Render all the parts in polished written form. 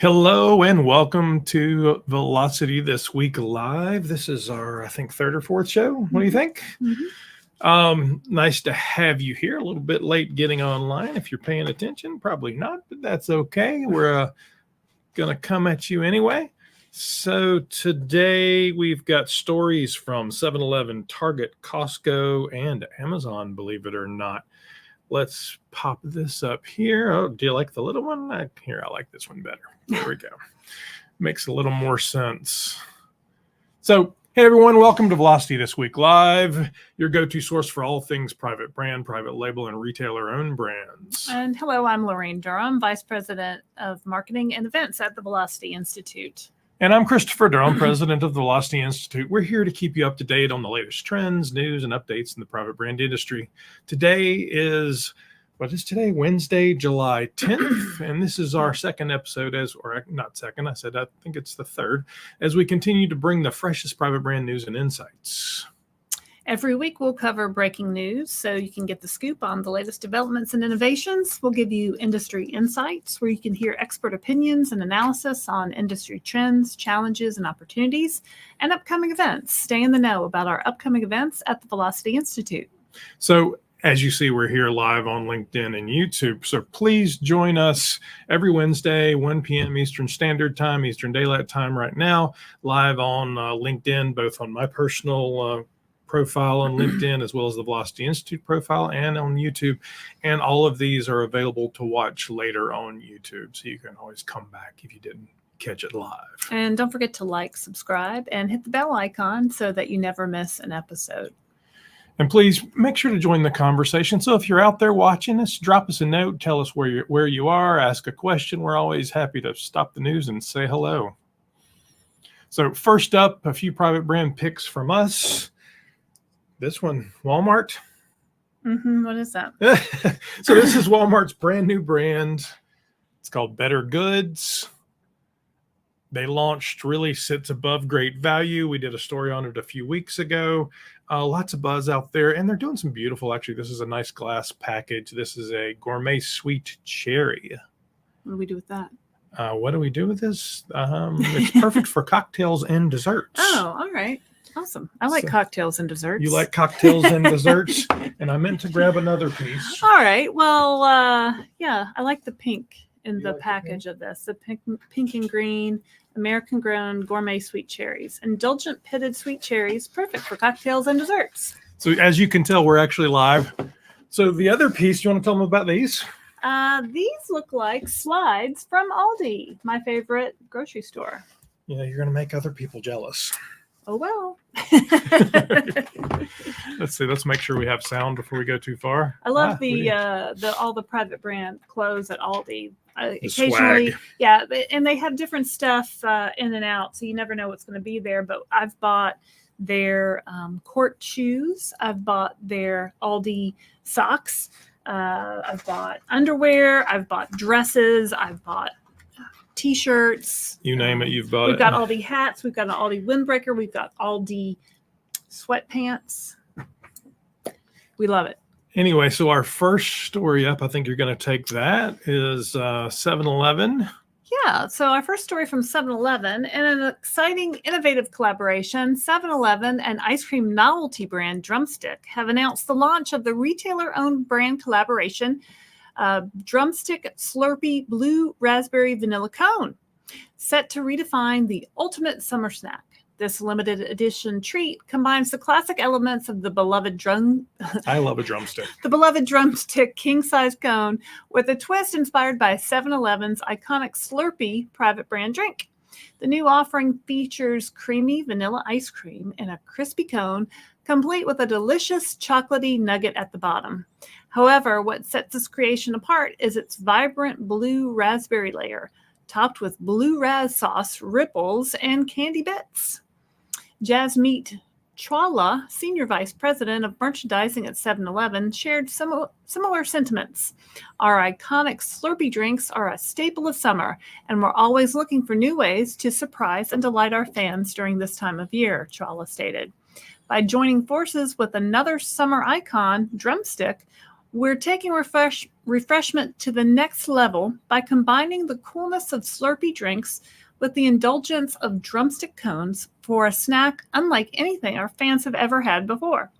Hello and welcome to Velocity This Week Live. This is our, I think, third or fourth show. What do you think? Nice to have you here. A little bit late getting online. If you're paying attention, probably not, but that's okay. We're going to come at you anyway. So today we've got stories from 7-Eleven, Target, Costco, and Amazon, believe it or not. Let's pop this up here. Oh, do you like the little one? I like this one better. There we go. Makes a little more sense. So, hey everyone, welcome to Velocity This Week Live, your go-to source for all things private brand, private label, and retailer-owned brands. And hello, I'm Laraine Durham, Vice President of Marketing and Events at the Velocity Institute. And I'm Christopher Durham, President of the Velocity Institute. We're here to keep you up to date on the latest trends, news, and updates in the private brand industry. Today is, what is today? Wednesday, July 10th. And this is our second episode I think it's the third, as we continue to bring the freshest private brand news and insights. Every week we'll cover breaking news so you can get the scoop on the latest developments and innovations. We'll give you industry insights where you can hear expert opinions and analysis on industry trends, challenges, and opportunities, and upcoming events. Stay in the know about our upcoming events at the Velocity Institute. So as you see, we're here live on LinkedIn and YouTube. So please join us every Wednesday, 1 p.m. Eastern Standard Time, Eastern Daylight Time right now, live on LinkedIn, both on my personal profile on LinkedIn as well as the Velocity Institute profile and on YouTube. And all of these are available to watch later on YouTube. So you can always come back if you didn't catch it live. And don't forget to like, subscribe, and hit the bell icon so that you never miss an episode. And please make sure to join the conversation. So if you're out there watching us, drop us a note, tell us where you are, ask a question. We're always happy to stop the news and say hello. So first up, a few private brand picks from us. This one, Walmart. What is that? So this is Walmart's brand new brand. It's called Better Goods. They launched, really sits above great value. We did a story on it a few weeks ago. Lots of buzz out there, and they're doing some beautiful, actually, this is a nice glass package. This is a gourmet sweet cherry. What do we do with that? What do we do with this? It's perfect for cocktails and desserts. Oh, all right. Awesome. I like cocktails and desserts. You like cocktails and desserts? And I meant to grab another piece. All right. Well, yeah, I like the pink in the package of this. The pink and green, American-grown gourmet sweet cherries. Indulgent pitted sweet cherries, perfect for cocktails and desserts. So as you can tell, we're actually live. So the other piece, you want to tell them about these? These look like slides from Aldi, my favorite grocery store. Yeah, you're going to make other people jealous. Oh, well. Let's see. Let's make sure we have sound before we go too far. I love all the private brand clothes at Aldi. Occasionally, swag. Yeah, and they have different stuff in and out, so you never know what's going to be there. But I've bought their court shoes. I've bought their Aldi socks. I've bought underwear. I've bought dresses. I've bought T-shirts. You name it, you've bought it. We've got Aldi hats. We've got an Aldi windbreaker. We've got Aldi sweatpants. We love it. Anyway, so our first story up, I think you're going to take that, is 7-Eleven. Yeah, so our first story from 7-Eleven, in an exciting, innovative collaboration, 7-Eleven and ice cream novelty brand Drumstick have announced the launch of the retailer-owned brand collaboration, Drumstick Slurpee Blue Raspberry Vanilla Cone, set to redefine the ultimate summer snack. This limited edition treat combines the classic elements of the beloved I love a drumstick. The beloved Drumstick king-size cone with a twist inspired by 7-Eleven's iconic Slurpee private brand drink. The new offering features creamy vanilla ice cream in a crispy cone, complete with a delicious chocolatey nugget at the bottom. However, what sets this creation apart is its vibrant blue raspberry layer, topped with blue raz sauce, ripples, and candy bits. Jasmeet Chawla, Senior Vice President of Merchandising at 7-Eleven, shared similar sentiments. Our iconic Slurpee drinks are a staple of summer, and we're always looking for new ways to surprise and delight our fans during this time of year, Chawla stated. By joining forces with another summer icon, Drumstick, We're taking refreshment to the next level by combining the coolness of Slurpee drinks with the indulgence of drumstick cones for a snack unlike anything our fans have ever had before.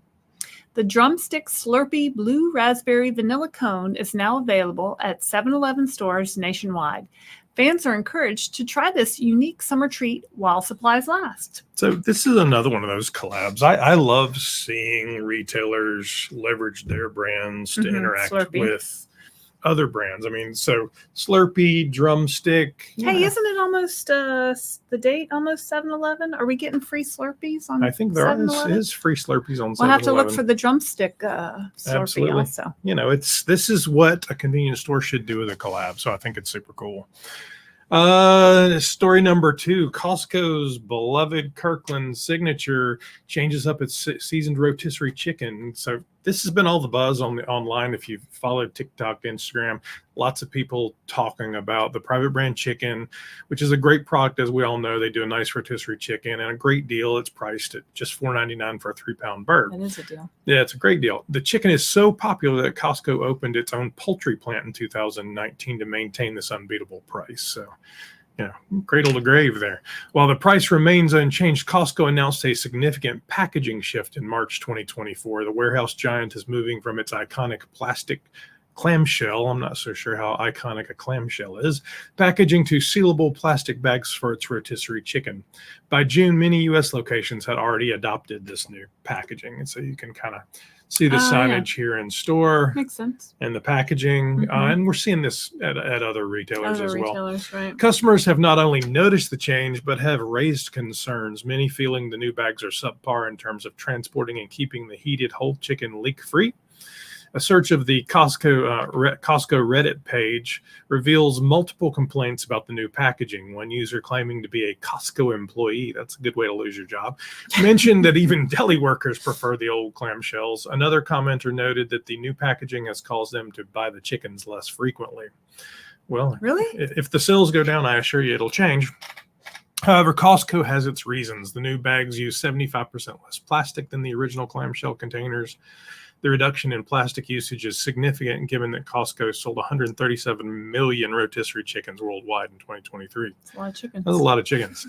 The Drumstick Slurpee Blue Raspberry Vanilla Cone is now available at 7-Eleven stores nationwide. Fans are encouraged to try this unique summer treat while supplies last. So this is another one of those collabs. I love seeing retailers leverage their brands to interact Slurpee. with other brands. I mean, so Slurpee, Drumstick. Hey, isn't it almost the date? Almost 7-Eleven? Are we getting free Slurpees on? I think there is free Slurpees on 7-Eleven. We'll have to look for the Drumstick Slurpee. Absolutely. Also. You know, this is what a convenience store should do with a collab. So I think it's super cool. Story number 2, Costco's beloved Kirkland signature changes up its seasoned rotisserie chicken. So this has been all the buzz online. If you've followed TikTok, Instagram, lots of people talking about the private brand chicken, which is a great product. As we all know, they do a nice rotisserie chicken and a great deal. It's priced at just $4.99 for a 3-pound bird. That is a deal. Yeah, it's a great deal. The chicken is so popular that Costco opened its own poultry plant in 2019 to maintain this unbeatable price. So, cradle to grave there. While the price remains unchanged, Costco announced a significant packaging shift in March 2024. The warehouse giant is moving from its iconic plastic clamshell, I'm not so sure how iconic a clamshell is, packaging to sealable plastic bags for its rotisserie chicken. By June, many U.S. locations had already adopted this new packaging. And so you can kind of see the signage here in store. Makes sense. And the packaging. And we're seeing this at other retailers as well. Right. Customers have not only noticed the change, but have raised concerns, many feeling the new bags are subpar in terms of transporting and keeping the heated whole chicken leak-free. A search of the Costco Reddit page reveals multiple complaints about the new packaging. One user claiming to be a Costco employee, that's a good way to lose your job, mentioned that even deli workers prefer the old clamshells. Another commenter noted that the new packaging has caused them to buy the chickens less frequently. Well, really? If the sales go down, I assure you it'll change. However, Costco has its reasons. The new bags use 75% less plastic than the original clamshell containers. The reduction in plastic usage is significant given that Costco sold 137 million rotisserie chickens worldwide in 2023. That's a lot of chickens. That's a lot of chickens.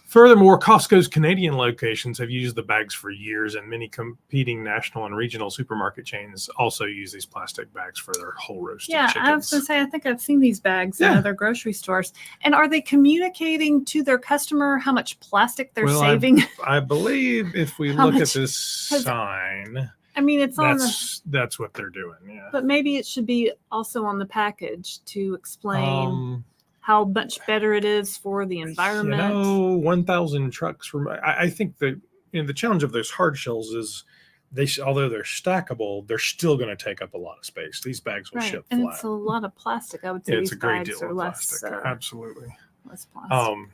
Furthermore, Costco's Canadian locations have used the bags for years, and many competing national and regional supermarket chains also use these plastic bags for their whole roasted chickens. I was going to say, I think I've seen these bags in other grocery stores. And are they communicating to their customer how much plastic they're saving? I believe if we look at this sign... I mean, it's that's what they're doing. Yeah. But maybe it should be also on the package to explain how much better it is for the environment. 1,000 trucks. I think that the challenge of those hard shells is although they're stackable, they're still going to take up a lot of space. These bags will ship flat. And it's a lot of plastic. I would say it's a great deal of plastic. Absolutely. Less plastic.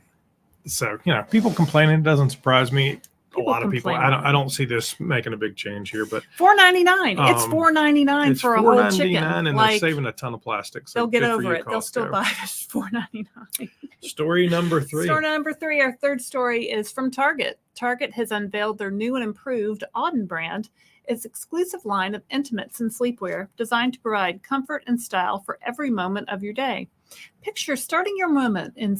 So people complaining, it doesn't surprise me. A lot of people. I don't see this making a big change here, but $4.99. It's $4.99 for a whole chicken, and they're saving a ton of plastic. So they'll get over it. They'll still buy this $4.99. Story number 3. Story number 3. Our third story is from Target. Target has unveiled their new and improved Auden brand. Its exclusive line of intimates and sleepwear designed to provide comfort and style for every moment of your day. Picture starting your morning in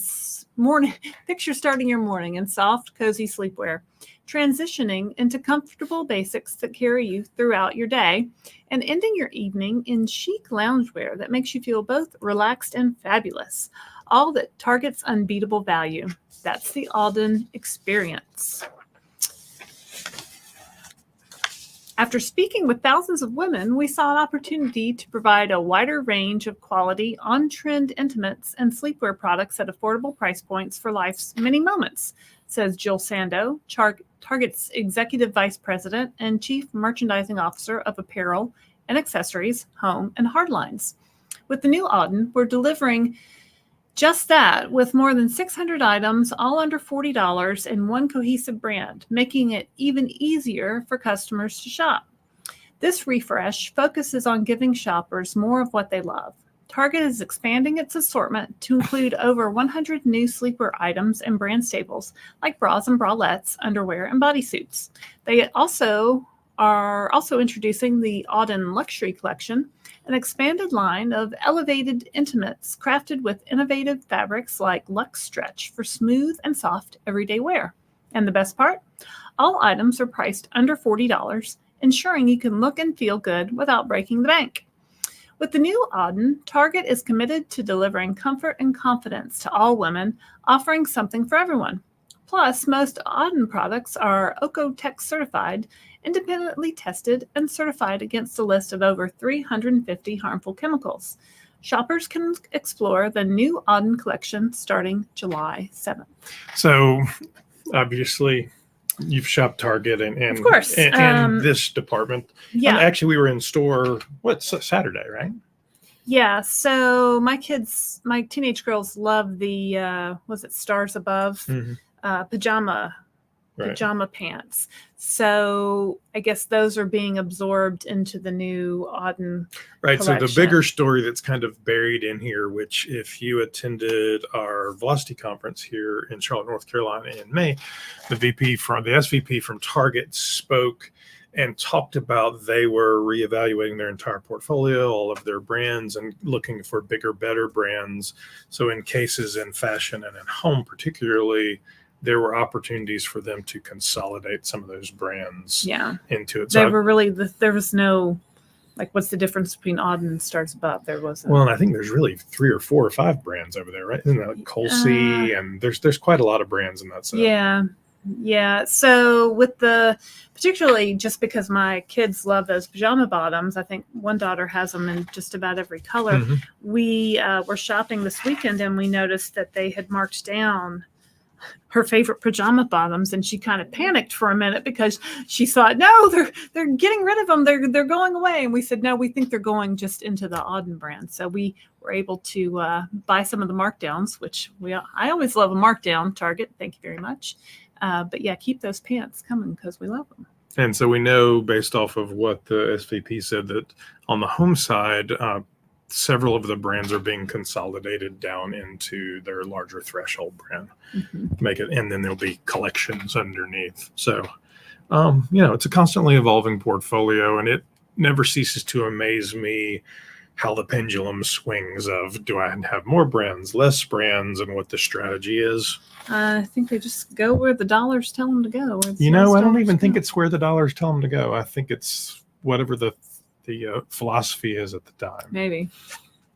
soft, cozy sleepwear, transitioning into comfortable basics that carry you throughout your day, and ending your evening in chic loungewear that makes you feel both relaxed and fabulous. All at Target's unbeatable value. That's the Auden experience. After speaking with thousands of women, we saw an opportunity to provide a wider range of quality, on-trend intimates and sleepwear products at affordable price points for life's many moments, says Jill Sando, Target's Executive Vice President and Chief Merchandising Officer of Apparel and Accessories, Home, and Hardlines. With the new Auden, we're delivering just that, with more than 600 items, all under $40 in one cohesive brand, making it even easier for customers to shop. This refresh focuses on giving shoppers more of what they love. Target is expanding its assortment to include over 100 new sleepwear items and brand staples, like bras and bralettes, underwear, and bodysuits. They also are also introducing the Auden Luxury Collection, an expanded line of elevated intimates crafted with innovative fabrics like Luxe Stretch for smooth and soft everyday wear. And the best part? All items are priced under $40, ensuring you can look and feel good without breaking the bank. With the new Auden, Target is committed to delivering comfort and confidence to all women, offering something for everyone. Plus, most Auden products are OEKO-TEX certified, independently tested, and certified against a list of over 350 harmful chemicals. Shoppers can explore the new Auden collection starting July 7th. So, obviously, you've shopped Target and of course, and this department. Yeah. Actually, we were in store, Saturday, right? Yeah. So my teenage girls love the, was it Stars Above? Pajama pants. So I guess those are being absorbed into the new Auden collection. So the bigger story that's kind of buried in here, which if you attended our Velocity conference here in Charlotte, North Carolina in May, the SVP from Target spoke and talked about they were reevaluating their entire portfolio, all of their brands, and looking for bigger, better brands. So in cases in fashion and in home particularly, there were opportunities for them to consolidate some of those brands into it. So there was no, like, what's the difference between Auden and Stars Above? There wasn't. Well, and I think there's really 3 or 4 or 5 brands over there, right? Isn't that like Colsey? And there's quite a lot of brands in that set. Yeah. So particularly just because my kids love those pajama bottoms, I think one daughter has them in just about every color. We were shopping this weekend and we noticed that they had marked down her favorite pajama bottoms, and she kind of panicked for a minute because she thought, no, they're getting rid of them. They're going away. And we said, no, we think they're going just into the Auden brand. So we were able to buy some of the markdowns, which I always love a markdown, Target. Thank you very much. But yeah, keep those pants coming because we love them. And so we know based off of what the SVP said that on the home side, several of the brands are being consolidated down into their larger threshold brand, and then there'll be collections underneath. So, it's a constantly evolving portfolio, and it never ceases to amaze me how the pendulum swings of, do I have more brands, less brands, and what the strategy is. I think they just go where the dollars tell them to go. I don't even think it's where the dollars tell them to go. I think it's whatever the philosophy is at the time. Maybe.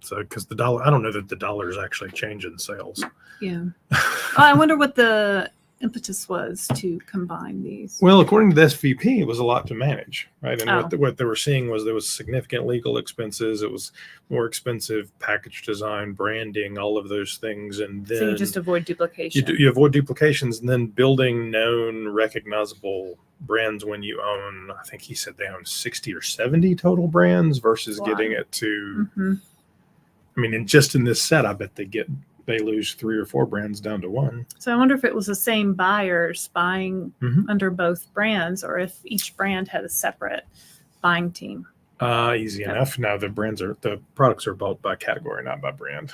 So, because the dollar, I don't know that the dollar is actually changing sales. Yeah. I wonder what the impetus was to combine these. Well, according to the SVP, it was a lot to manage, right? And what they were seeing was there was significant legal expenses. It was more expensive package design, branding, all of those things. And then so you just avoid duplication. You avoid duplications, and then building known, recognizable brands when you own, I think he said they own 60 or 70 total brands versus getting it to, I mean, in this set, I bet they lose 3 or 4 brands down to 1. So I wonder if it was the same buyers buying under both brands, or if each brand had a separate buying team. Easy enough. Now the products are bought by category, not by brand.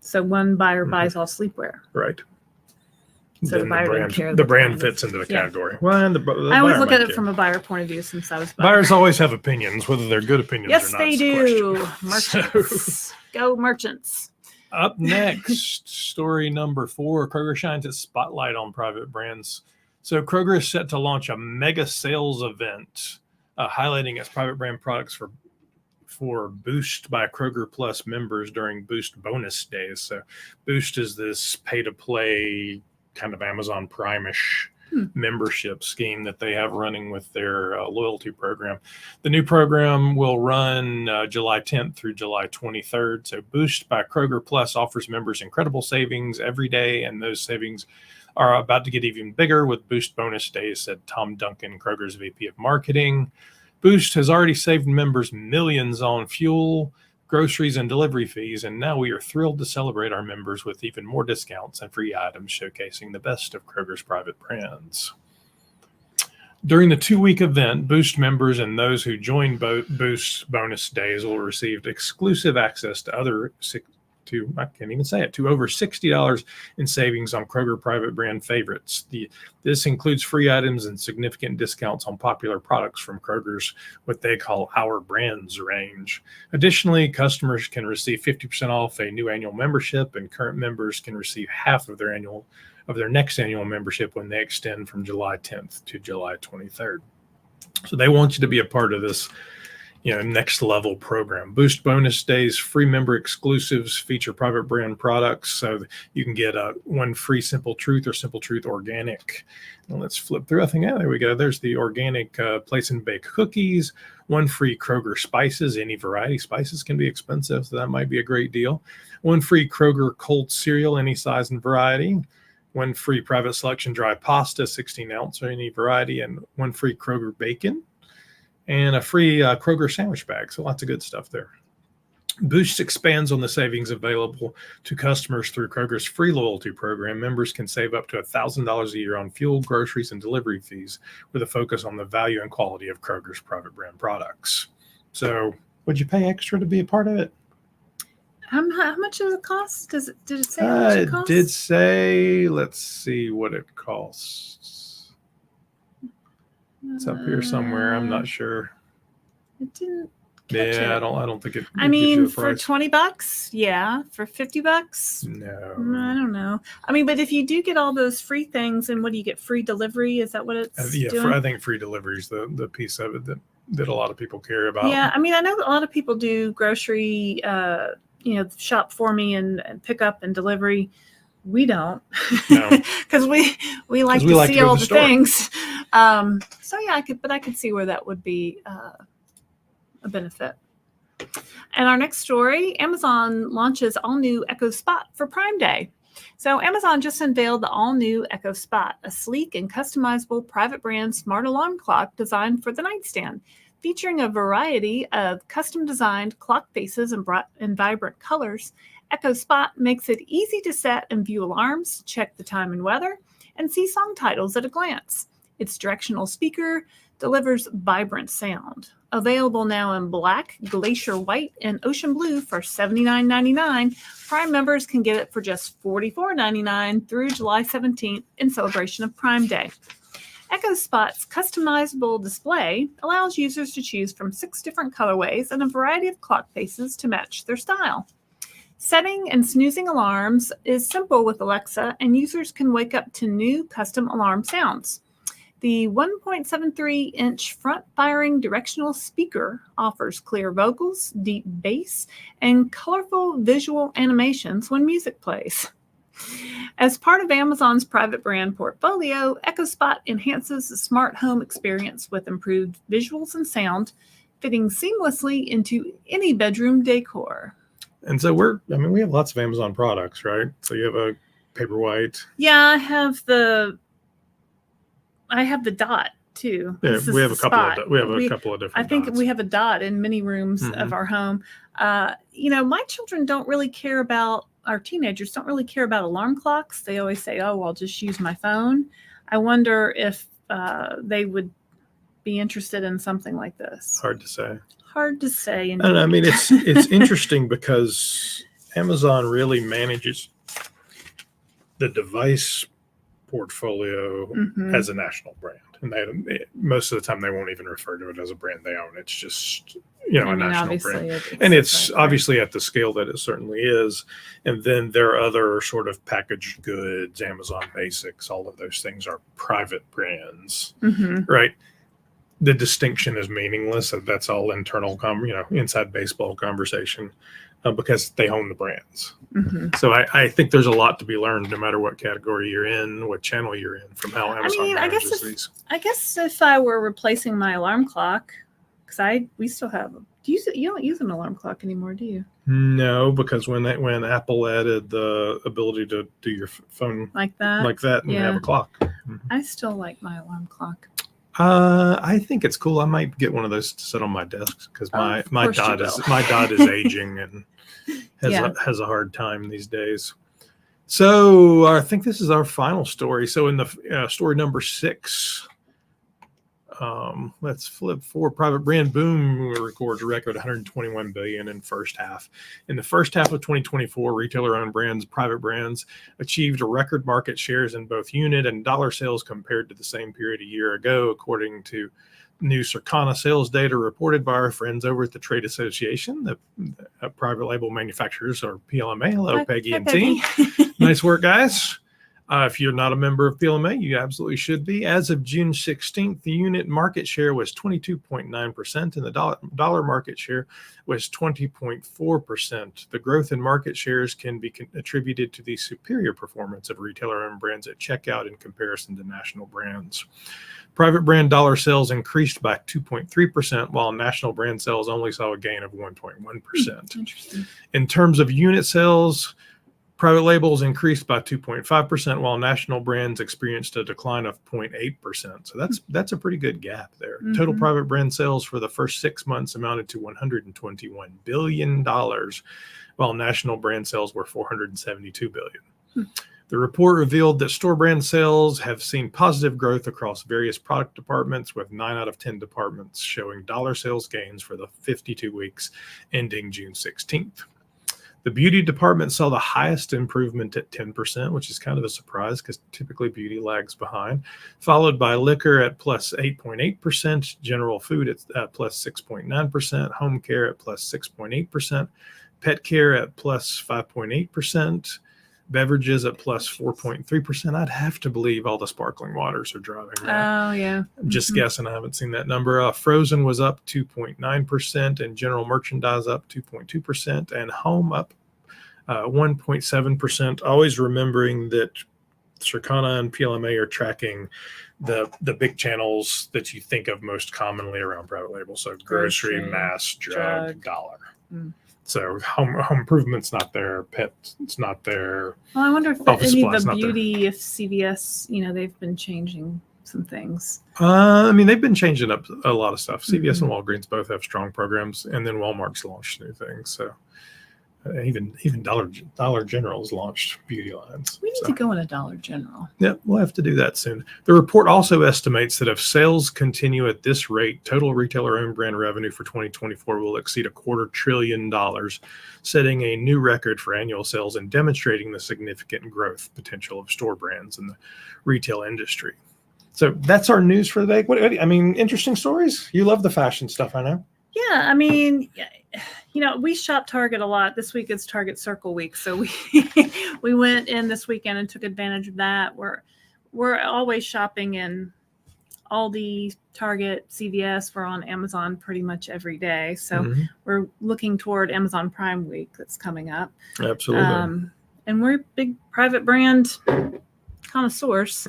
So one buyer buys all sleepwear. Right. So then the buyer didn't care. The brand fits into the category. Well, I always look at it from a buyer point of view since I was buyers always have opinions, whether they're good opinions or not. Yes, they do. Merchants. Go merchants. Up next, story number 4, Kroger shines its spotlight on private brands. So Kroger is set to launch a mega sales event highlighting its private brand products for Boost by Kroger Plus members during Boost bonus days. So Boost is this pay-to-play kind of Amazon Prime-ish membership scheme that they have running with their loyalty program. The new program will run July 10th through July 23rd. So Boost by Kroger Plus offers members incredible savings every day, and those savings are about to get even bigger with Boost bonus days, said Tom Duncan, Kroger's VP of Marketing. Boost has already saved members millions on fuel, groceries, and delivery fees, and now we are thrilled to celebrate our members with even more discounts and free items showcasing the best of Kroger's private brands. During the 2-week event, Boost members and those who join Boost bonus days will receive exclusive access to other I can't even say it, to over $60 in savings on Kroger private brand favorites. This includes free items and significant discounts on popular products from Kroger's what they call Our Brands range. Additionally, customers can receive 50% off a new annual membership, and current members can receive half of their next annual membership when they extend from July 10th to July 23rd. So they want you to be a part of this next level program. Boost bonus days, free member exclusives, feature private brand products. So you can get one free Simple Truth or Simple Truth Organic. And let's flip through. I think, there we go. There's the organic place and bake cookies, one free Kroger spices. Any variety spices can be expensive, so that might be a great deal. One free Kroger cold cereal, any size and variety. One free private selection dry pasta, 16 ounce or any variety, and one free Kroger bacon. And a free Kroger sandwich bag. So lots of good stuff there. Boost expands on the savings available to customers through Kroger's free loyalty program. Members can save up to $1,000 a year on fuel, groceries, and delivery fees with a focus on the value and quality of Kroger's private brand products. So would you pay extra to be a part of it? How much does it cost? Did it say how much it costs? It did say, let's see what it costs. It's up here somewhere. I'm not sure. It didn't catch it. I don't think it. I mean, for $20, yeah. For $50, no. I don't know. I mean, but if you do get all those free things, and what do you get? Free delivery? Is that what it's doing? I think free delivery is the piece of it that a lot of people care about. Yeah, I mean, I know a lot of people do grocery, shop for me and pick up and delivery. We don't, because we like to see all the things. So yeah, I could see where that would be a benefit. And our next story, Amazon launches all new Echo Spot for Prime Day. So Amazon just unveiled the all new Echo Spot, a sleek and customizable private brand smart alarm clock designed for the nightstand. Featuring a variety of custom designed clock faces and vibrant colors, Echo Spot makes it easy to set and view alarms, check the time and weather, and see song titles at a glance. Its directional speaker delivers vibrant sound. Available now in black, glacier white, and ocean blue for $79.99, Prime members can get it for just $44.99 through July 17th in celebration of Prime Day. Echo Spot's customizable display allows users to choose from 6 different colorways and a variety of clock faces to match their style. Setting and snoozing alarms is simple with Alexa, and users can wake up to new custom alarm sounds. The 1.73-inch front-firing directional speaker offers clear vocals, deep bass, and colorful visual animations when music plays. As part of Amazon's private brand portfolio, Echo Spot enhances the smart home experience with improved visuals and sound, fitting seamlessly into any bedroom decor. And so we have lots of Amazon products, right? So you have a Paperwhite. Yeah, I have the Dot too. Yeah, we have a couple of different. I think dots. we have a Dot in many rooms of our home. My children don't really care about. Our teenagers don't really care about alarm clocks. They always say, "Oh, I'll just use my phone." I wonder if they would be interested in something like this. Hard to say. Indeed. And I mean, it's interesting because Amazon really manages the device portfolio as a national brand, and most of the time they won't even refer to it as a brand they own. It's just a national brand, and it's obviously at the scale that it certainly is. And then there are other sort of packaged goods, Amazon Basics, all of those things are private brands, right? The distinction is meaningless. That's all internal, inside baseball conversation, because they own the brands. So I think there's a lot to be learned, no matter what category you're in, what channel you're in, from how Amazon manages these. I guess if I were replacing my alarm clock, because we still have. You don't use an alarm clock anymore, do you? No, because when Apple added the ability to do your phone like that, and have a clock. I still like my alarm clock. I think it's cool. I might get one of those to sit on my desk because my Dot is aging and has a hard time these days. So I think this is our final story. So in the story number 6, Let's flip forward. Private brand boom records a record 121 billion in first half. In the first half of 2024, retailer-owned brands, private brands, achieved a record market shares in both unit and dollar sales compared to the same period a year ago, according to new Circana sales data reported by our friends over at the Trade Association, the private label manufacturers, or PLMA. Hello, Hi, Peggy hi, and Peggy. team. Nice work, guys. If you're not a member of PLMA, you absolutely should be. As of June 16th, the unit market share was 22.9%, and the dollar market share was 20.4%. The growth in market shares can be attributed to the superior performance of retailer-owned brands at checkout in comparison to national brands. Private brand dollar sales increased by 2.3%, while national brand sales only saw a gain of 1.1%. Interesting. In terms of unit sales, private labels increased by 2.5%, while national brands experienced a decline of 0.8%. So that's a pretty good gap there. Mm-hmm. Total private brand sales for the first 6 months amounted to $121 billion, while national brand sales were $472 billion. Hmm. The report revealed that store brand sales have seen positive growth across various product departments, with 9 out of 10 departments showing dollar sales gains for the 52 weeks ending June 16th. The beauty department saw the highest improvement at 10%, which is kind of a surprise because typically beauty lags behind, followed by liquor at plus 8.8%, general food at plus 6.9%, home care at plus 6.8%, pet care at plus 5.8%, beverages at plus 4.3%. I'd have to believe all the sparkling waters are driving that. Oh, yeah. Just guessing. I haven't seen that number. Frozen was up 2.9%, and general merchandise up 2.2%, and home up 1.7%. Always remembering that Circana and PLMA are tracking the big channels that you think of most commonly around private label. So grocery, mass, drug, dollar. Mm. So home improvement's not there. Pet, it's not there. Well, I wonder if any of the beauty, if CVS, they've been changing some things. They've been changing up a lot of stuff. CVS and Walgreens both have strong programs, and then Walmart's launched new things. So even Dollar General's launched beauty lines. We need to go in a Dollar General. Yeah, we'll have to do that soon. The report also estimates that if sales continue at this rate, total retailer-owned brand revenue for 2024 will exceed $250 billion, setting a new record for annual sales and demonstrating the significant growth potential of store brands in the retail industry. So that's our news for the day. Interesting stories. You love the fashion stuff, I know. Yeah, we shop Target a lot. This week is Target Circle Week, so we went in this weekend and took advantage of that. We're always shopping in Aldi, Target, CVS. We're on Amazon pretty much every day, so we're looking toward Amazon Prime Week that's coming up. Absolutely. And we're big private brand connoisseurs.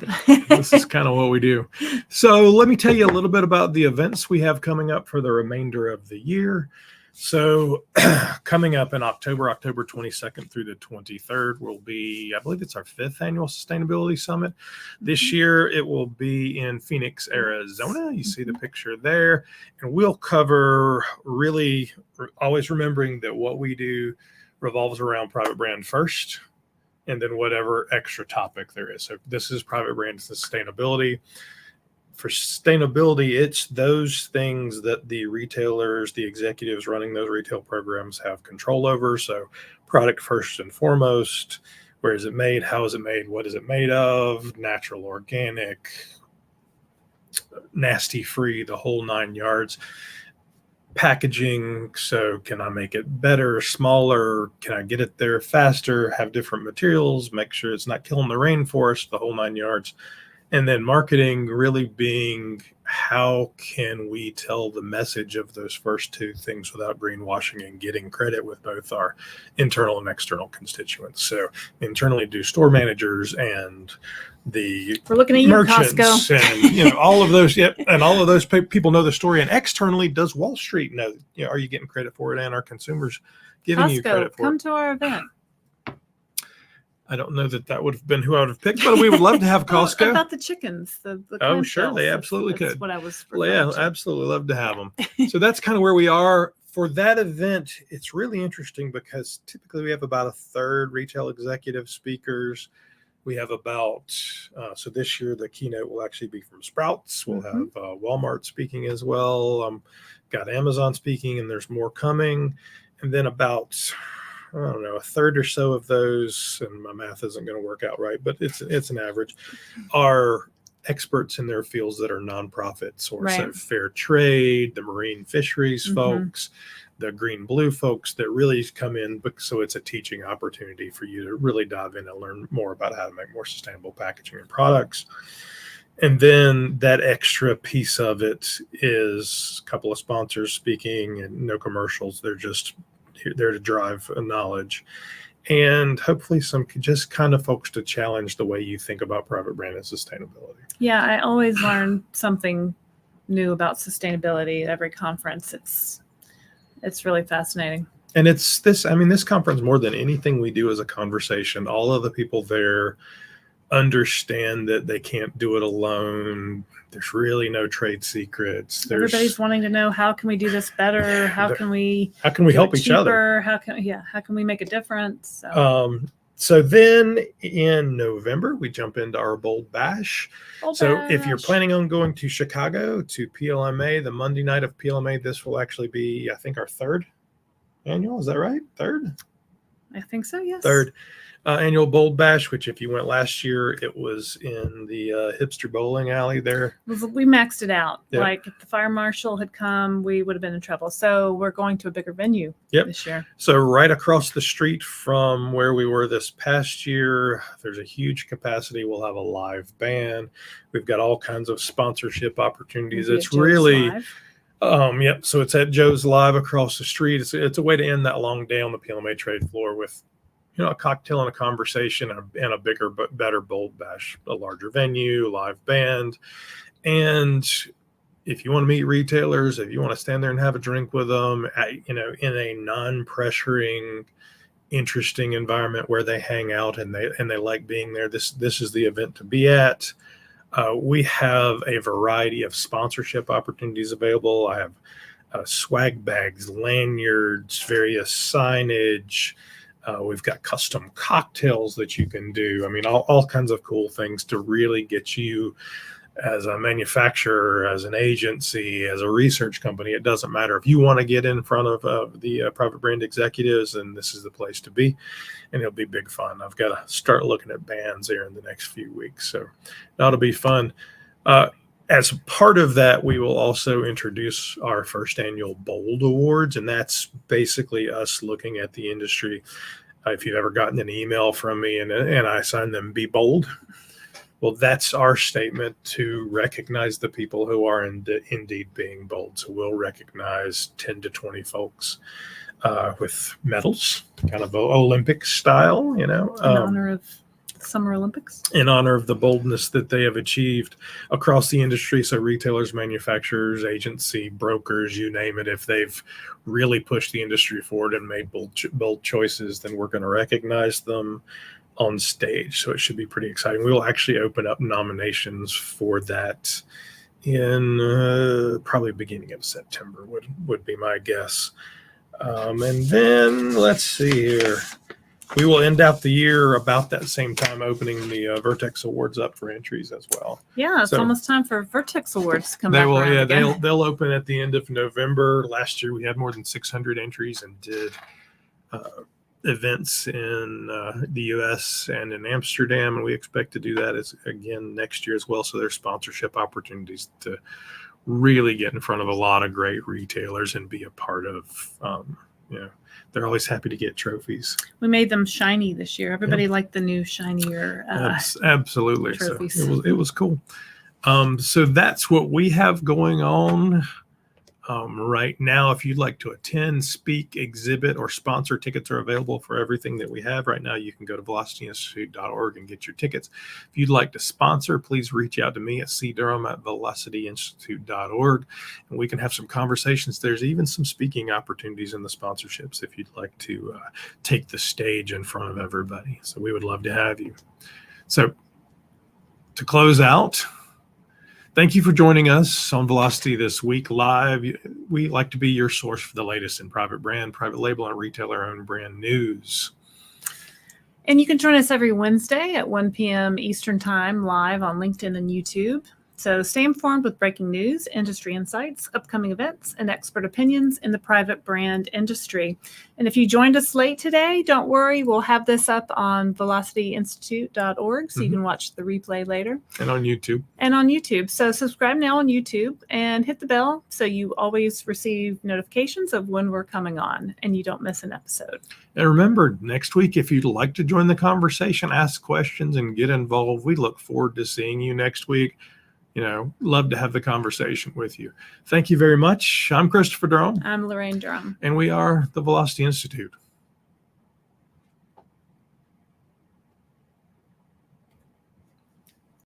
This is kind of what we do. So let me tell you a little bit about the events we have coming up for the remainder of the year. So coming up in October 22nd through the 23rd will be, I believe it's our 5th annual Sustainability Summit. This year it will be in Phoenix, Arizona. You see the picture there. And we'll cover, really always remembering that what we do revolves around private brand first, and then whatever extra topic there is. So this is private brand sustainability. For sustainability, it's those things that the retailers, the executives running those retail programs have control over. So product first and foremost, where is it made? How is it made? What is it made of? Natural, organic, nasty free, the whole 9 yards. Packaging, so can I make it better, smaller? Can I get it there faster? Have different materials, make sure it's not killing the rainforest, the whole 9 yards. And then marketing really being, how can we tell the message of those first two things without greenwashing and getting credit with both our internal and external constituents? So internally do store managers and we're looking at you, merchants, Costco, and all of those. Yep, and all of those people know the story. And externally, does Wall Street know? Are you getting credit for it? And our consumers giving you credit for come it? to our event. I don't know that would have been who I would have picked, but we would love to have Costco. About the chickens, the oh, sure, they absolutely could. That's what I was. Absolutely love to have them. So that's kind of where we are for that event. It's really interesting because typically we have about a third retail executive speakers, We have about, so this year the keynote will actually be from Sprouts. We'll have Walmart speaking as well. Got Amazon speaking, and there's more coming. And then about, I don't know, a third or so of those, and my math isn't going to work out right, but it's an average, are experts in their fields that are nonprofits, or so fair trade, the marine fisheries folks, the green blue folks that really come in. So it's a teaching opportunity for you to really dive in and learn more about how to make more sustainable packaging and products. And then that extra piece of it is a couple of sponsors speaking, and no commercials. They're just there to drive knowledge, and hopefully some just kind of folks to challenge the way you think about private brand and sustainability. Yeah, I always learn something new about sustainability at every conference. It's really fascinating. And it's this, I mean, this conference, more than anything we do as a conversation, all of the people there understand that they can't do it alone. There's really no trade secrets. Everybody's wanting to know, how can we do this better? How can we help each other? How can we make a difference? So then in November, we jump into our Bold Bash. If you're planning on going to Chicago to PLMA, the Monday night of PLMA, this will actually be, I think, our third annual. Is that right? Third? I think so, yes. Third annual Bold Bash, which if you went last year, it was in the hipster bowling alley there. We maxed it out. Yep. Like if the fire marshal had come, we would have been in trouble. So we're going to a bigger venue this year. So right across the street from where we were this past year, there's a huge capacity. We'll have a live band. We've got all kinds of sponsorship opportunities. It's really... So it's at Joe's Live across the street. It's a way to end that long day on the PLMA trade floor with, a cocktail and a conversation and a bigger but better Bold Bash, a larger venue, live band. And if you want to meet retailers, if you want to stand there and have a drink with them, in a non-pressuring, interesting environment where they hang out and they like being there, this is the event to be at. We have a variety of sponsorship opportunities available. I have swag bags, lanyards, various signage. We've got custom cocktails that you can do. I mean, all kinds of cool things to really get you as a manufacturer, as an agency, as a research company. It doesn't matter. If you want to get in front of the private brand executives, then this is the place to be, and it'll be big fun. I've got to start looking at bands there in the next few weeks, so that'll be fun. As part of that, we will also introduce our first annual Bold Awards, and that's basically us looking at the industry. If you've ever gotten an email from me and I sign them, "Be bold," well, that's our statement to recognize the people who are indeed being bold. So we'll recognize 10 to 20 folks with medals, kind of Olympic style, in honor of Summer Olympics, in honor of the boldness that they have achieved across the industry. So retailers, manufacturers, agency, brokers, you name it, if they've really pushed the industry forward and made bold choices, then we're going to recognize them on stage. So it should be pretty exciting. We will actually open up nominations for that in probably beginning of September would be my guess. And then let's see here. We will end out the year about that same time, opening the Vertex Awards up for entries as well. Yeah, it's almost time for Vertex Awards to come back around again. They'll open at the end of November. Last year we had more than 600 entries and did events in the U.S. and in Amsterdam, and we expect to do that again next year as well. So there's sponsorship opportunities to really get in front of a lot of great retailers and be a part of. They're always happy to get trophies. We made them shiny this year. Everybody liked the new shinier absolutely trophies. So it was cool. So that's what we have going on right now. If you'd like to attend, speak, exhibit, or sponsor, tickets are available for everything that we have right now. You can go to velocityinstitute.org and get your tickets. If you'd like to sponsor, please reach out to me at cdurham@velocityinstitute.org, and we can have some conversations. There's even some speaking opportunities in the sponsorships if you'd like to take the stage in front of everybody. So we would love to have you. So to close out, thank you for joining us on Velocity this week live. We like to be your source for the latest in private brand, private label, and retailer-owned brand news. And you can join us every Wednesday at 1 p.m. Eastern Time live on LinkedIn and YouTube. So stay informed with breaking news, industry insights, upcoming events, and expert opinions in the private brand industry. And if you joined us late today, don't worry. We'll have this up on velocityinstitute.org so you can watch the replay later. And on YouTube. So subscribe now on YouTube and hit the bell so you always receive notifications of when we're coming on and you don't miss an episode. And remember, next week, if you'd like to join the conversation, ask questions, and get involved, we look forward to seeing you next week. Love to have the conversation with you. Thank you very much. I'm Christopher Durham. I'm Laraine Durham. And we are the Velocity Institute.